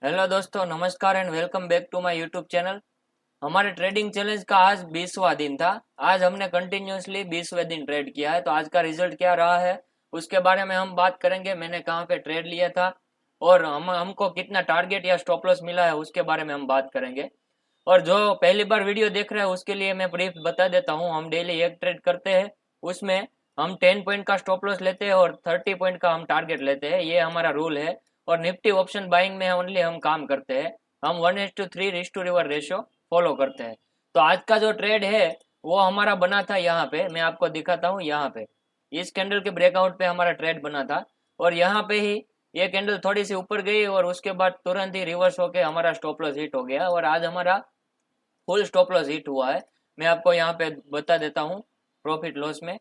Hello दोस्तों, नमस्कार and welcome back to my YouTube channel. हमारे ट्रेडिंग चैलेंज का आज 20वां दिन था। आज हमने कंटिन्यूसली 20वें दिन ट्रेड किया है, तो आज का रिजल्ट क्या रहा है उसके बारे में हम बात करेंगे। मैंने कहाँ पे ट्रेड लिया था और हमको कितना टारगेट या स्टॉप लॉस मिला है उसके बारे में हम बात करेंगे। और जो पहली बार वीडियो देख रहे हैं उसके लिए मैं ब्रीफ बता देता हूँ। हम डेली एक ट्रेड करते हैं, उसमें हम 10 पॉइंट का स्टॉप लॉस लेते हैं और 30 पॉइंट का हम टारगेट लेते हैं। ये हमारा रूल है। और निफ्टी ऑप्शन बाइंग में ओनली हम काम करते हैं। हम 1:3 risk to reward ratio follow करते हैं। तो आज का जो ट्रेड है वो हमारा बना था यहाँ पे, मैं आपको दिखाता हूँ। यहाँ पे इस कैंडल के ब्रेकआउट पे हमारा ट्रेड बना था और यहाँ पे ही ये कैंडल थोड़ी सी ऊपर गई और उसके बाद तुरंत ही रिवर्स होके हमारा स्टॉप लॉस हिट हो गया और आज हमारा फुल स्टॉप लॉस हिट हुआ है। मैं आपको यहाँ पे बता देता हूँ प्रॉफिट लॉस में।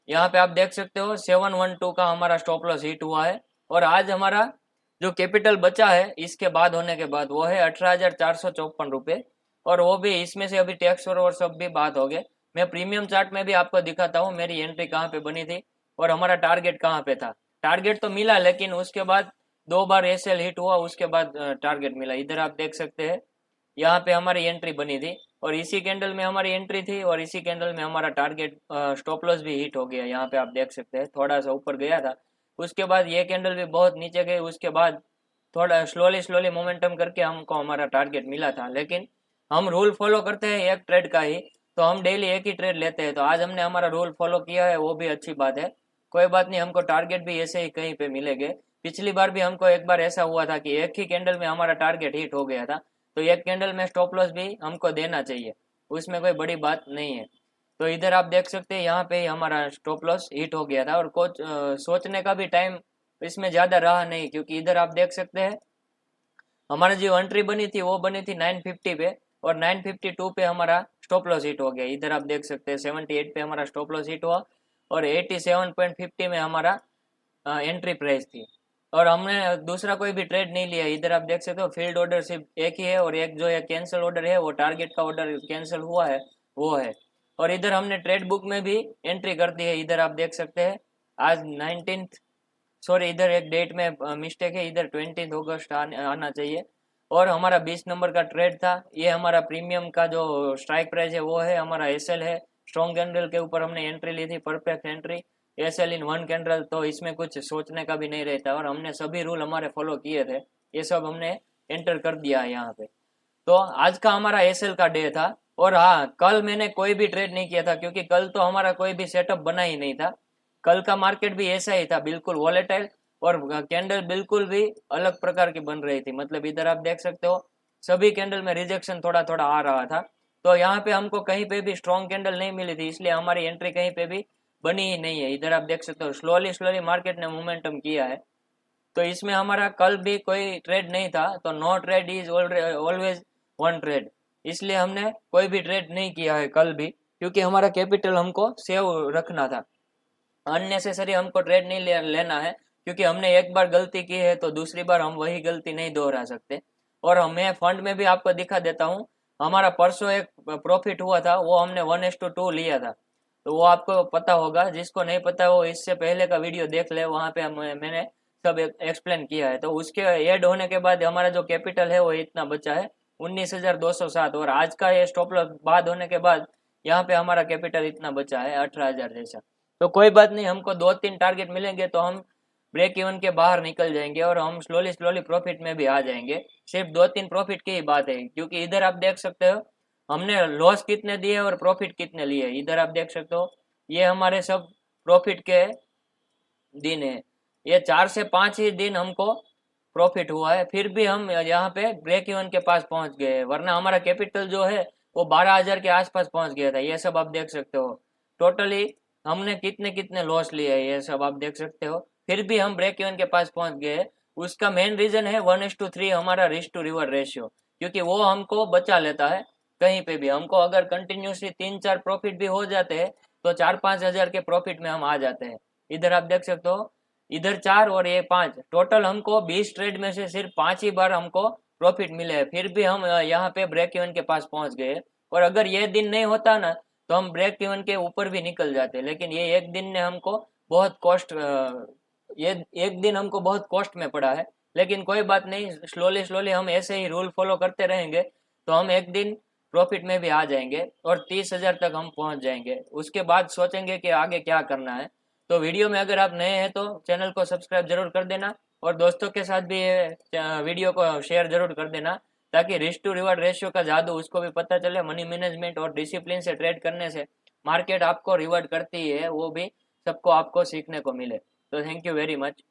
यहाँ पे आप देख सकते हो 712 का हमारा स्टॉप लॉस हिट हुआ है। और आज हमारा जो कैपिटल बचा है इसके बाद होने के बाद वो है 18,454 रुपये। और वो भी इसमें से अभी टैक्स और सब भी बात हो गए। मैं प्रीमियम चार्ट में भी आपको दिखाता हूँ मेरी एंट्री कहाँ पे बनी थी और हमारा टारगेट कहाँ पे था। टारगेट तो मिला लेकिन उसके बाद 2 बार एसएल हिट हुआ, उसके बाद टारगेट मिला। इधर आप देख सकते हैं, यहाँ पे हमारी एंट्री बनी थी और इसी कैंडल में हमारी एंट्री थी और इसी कैंडल में हमारा टारगेट स्टॉप लॉस भी हिट हो गया। यहाँ पे आप देख सकते हैं थोड़ा सा ऊपर गया था, उसके बाद ये कैंडल भी बहुत नीचे गई, उसके बाद थोड़ा स्लोली स्लोली मोमेंटम करके हमको हमारा टारगेट मिला था। लेकिन हम रूल फॉलो करते हैं एक ट्रेड का ही, तो हम डेली एक ही ट्रेड लेते हैं। तो आज हमने हमारा रूल फॉलो किया है, वो भी अच्छी बात है। कोई बात नहीं, हमको टारगेट भी ऐसे ही कहीं पे मिलेंगे। पिछली बार भी हमको एक बार ऐसा हुआ था कि एक ही कैंडल में हमारा टारगेट हिट हो गया था, तो एक कैंडल में स्टॉप लॉस भी हमको देना चाहिए, उसमें कोई बड़ी बात नहीं है। तो इधर आप देख सकते हैं यहाँ पे हमारा स्टॉप लॉस हिट हो गया था और कुछ सोचने का भी टाइम इसमें ज्यादा रहा नहीं, क्योंकि इधर आप देख सकते हैं हमारी जो एंट्री बनी थी वो बनी थी 950 पे और 952 पे हमारा स्टॉप लॉस हिट हो गया। इधर आप देख सकते हैं 78 पे हमारा स्टॉप लॉस हिट हुआ और 87.50 में हमारा एंट्री प्राइस थी। और हमने दूसरा कोई भी ट्रेड नहीं लिया। इधर आप देख सकते हो फील्ड ऑर्डर सिर्फ एक ही है और एक जो है कैंसिल ऑर्डर है, वो टारगेट का ऑर्डर कैंसिल हुआ है वो है। और इधर हमने ट्रेड बुक में भी एंट्री कर दी है। इधर आप देख सकते हैं आज 19, सॉरी इधर एक डेट में मिस्टेक है, इधर 20 अगस्त आना चाहिए। और हमारा 20 नंबर का ट्रेड था। ये हमारा प्रीमियम का जो स्ट्राइक प्राइस है वो है, हमारा एसएल है। स्ट्रॉन्ग कैंडल के ऊपर हमने एंट्री ली थी, perfect entry, SL in one candle. तो इसमें कुछ सोचने का भी नहीं रहता और हमने सभी रूल हमारे फॉलो किए थे, ये सब हमने एंटर कर दिया है यहाँ पे। तो आज का हमारा एसएल का डे था। और हाँ, कल मैंने कोई भी ट्रेड नहीं किया था क्योंकि कल तो हमारा कोई भी सेटअप बना ही नहीं था। कल का मार्केट भी ऐसा ही था, बिल्कुल वॉलेटाइल और कैंडल बिल्कुल भी अलग प्रकार की बन रही थी। मतलब इधर आप देख सकते हो सभी कैंडल में रिजेक्शन थोड़ा थोड़ा आ रहा था। तो यहाँ पे हमको कहीं पे भी स्ट्रॉन्ग कैंडल नहीं मिली थी, इसलिए हमारी एंट्री कहीं पे भी बनी ही नहीं है। इधर आप देख सकते हो स्लोली स्लोली मार्केट ने मोमेंटम किया है। तो इसमें हमारा कल भी कोई ट्रेड नहीं था, तो no trade is always one trade. इसलिए हमने कोई भी ट्रेड नहीं किया है कल भी, क्योंकि हमारा कैपिटल हमको सेव रखना था। अननेसेसरी हमको ट्रेड नहीं लेना है, क्योंकि हमने एक बार गलती की है तो दूसरी बार हम वही गलती नहीं दोहरा सकते। और हमें फंड में भी आपको दिखा देता हूँ, हमारा परसों एक प्रॉफिट हुआ था, वो हमने 1:2 लिया था। तो वो आपको पता होगा, जिसको नहीं पता वो इससे पहले का वीडियो देख ले, वहाँ पे मैंने सब एक्सप्लेन किया है। तो उसके ऐड होने के बाद हमारा जो कैपिटल है वो इतना बचा है 19,207। और आज का ये स्टॉप लॉस बाद होने के बाद यहाँ पे हमारा कैपिटल इतना बचा है 18,000 जैसा। तो कोई बात नहीं, हमको 2-3 टारगेट मिलेंगे तो हम ब्रेक इवन के बाहर निकल जाएंगे और हम स्लोली स्लोली प्रॉफिट में भी आ जाएंगे। सिर्फ 2-3 प्रॉफिट की ही बात है, क्योंकि इधर आप देख सकते हो हमने लॉस कितने दिए और प्रॉफिट कितने लिए। इधर आप देख सकते हो ये हमारे सब प्रॉफिट के दिन है। ये 4 से 5 ही दिन हमको प्रॉफिट हुआ है, फिर भी हम यहाँ पे ब्रेक इवन के पास पहुंच गए, वरना हमारा कैपिटल जो है वो 12,000 के आसपास पहुंच गया था। ये सब आप देख सकते हो टोटली हमने कितने कितने लॉस लिए है, ये सब आप देख सकते हो। फिर भी हम ब्रेक इवन के पास पहुंच गए। उसका मेन रीजन है 1:3 हमारा रिस्क टू रिवर रेशियो, क्योंकि वो हमको बचा लेता है। कहीं पे भी हमको अगर कंटिन्यूसली 3-4 प्रॉफिट भी हो जाते हैं तो 4-5 हजार के प्रॉफिट में हम आ जाते हैं। इधर आप देख सकते हो, इधर 4 और ये 5, टोटल हमको 20 ट्रेड में से सिर्फ 5 ही बार हमको प्रॉफिट मिले हैं, फिर भी हम यहाँ पे ब्रेक इवन के पास पहुंच गए। और अगर ये दिन नहीं होता ना तो हम ब्रेक इवन के ऊपर भी निकल जाते, लेकिन ये एक दिन ने हमको बहुत कॉस्ट, ये एक दिन हमको बहुत कॉस्ट में पड़ा है। लेकिन कोई बात नहीं, स्लोली स्लोली हम ऐसे ही रूल फॉलो करते रहेंगे तो हम एक दिन प्रॉफिट में भी आ जाएंगे और 30,000 तक हम पहुंच जाएंगे। उसके बाद सोचेंगे कि आगे क्या करना है। तो वीडियो में अगर आप नए हैं तो चैनल को सब्सक्राइब जरूर कर देना और दोस्तों के साथ भी वीडियो को शेयर जरूर कर देना, ताकि रिस्क टू रिवार्ड रेशियो का जादू उसको भी पता चले। मनी मैनेजमेंट और डिसिप्लिन से ट्रेड करने से मार्केट आपको रिवार्ड करती है, वो भी सबको आपको सीखने को मिले। तो थैंक यू वेरी मच।